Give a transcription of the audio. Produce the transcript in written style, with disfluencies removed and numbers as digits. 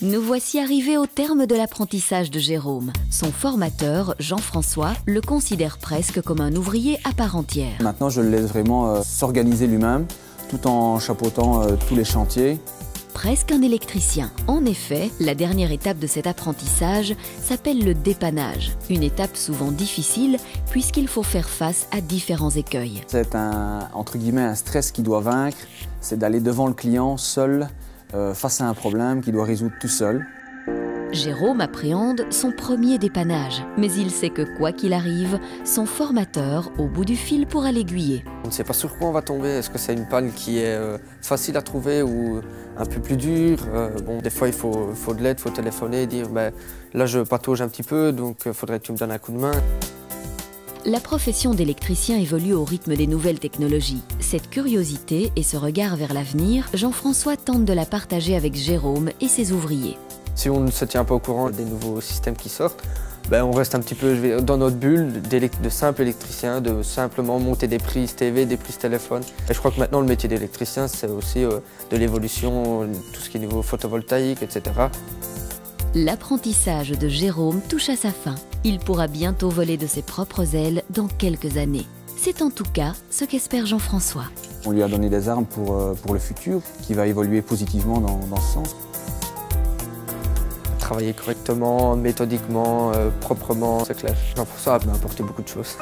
Nous voici arrivés au terme de l'apprentissage de Jérôme. Son formateur, Jean-François, le considère presque comme un ouvrier à part entière. Maintenant, je le laisse vraiment s'organiser lui-même, tout en chapeautant tous les chantiers. Presque un électricien. En effet, la dernière étape de cet apprentissage s'appelle le dépannage. Une étape souvent difficile puisqu'il faut faire face à différents écueils. C'est entre guillemets un stress qu'il doit vaincre, c'est d'aller devant le client seul, face à un problème qu'il doit résoudre tout seul. Jérôme appréhende son premier dépannage, mais il sait que quoi qu'il arrive, son formateur, au bout du fil, pourra l'aiguiller. On ne sait pas sur quoi on va tomber. Est-ce que c'est une panne qui est facile à trouver ou un peu plus dure? Bon, des fois, il faut de l'aide, il faut téléphoner et dire là, je patauge un petit peu, donc il faudrait que tu me donnes un coup de main. La profession d'électricien évolue au rythme des nouvelles technologies. Cette curiosité et ce regard vers l'avenir, Jean-François tente de la partager avec Jérôme et ses ouvriers. Si on ne se tient pas au courant des nouveaux systèmes qui sortent, on reste un petit peu dans notre bulle de simple électricien, de simplement monter des prises TV, des prises téléphone. Et je crois que maintenant le métier d'électricien, c'est aussi de l'évolution, tout ce qui est niveau photovoltaïque, etc. L'apprentissage de Jérôme touche à sa fin. Il pourra bientôt voler de ses propres ailes dans quelques années. C'est en tout cas ce qu'espère Jean-François. On lui a donné des armes pour le futur, qui va évoluer positivement dans ce sens. Travailler correctement, méthodiquement, proprement, c'est clair. Jean-François m'a apporté beaucoup de choses.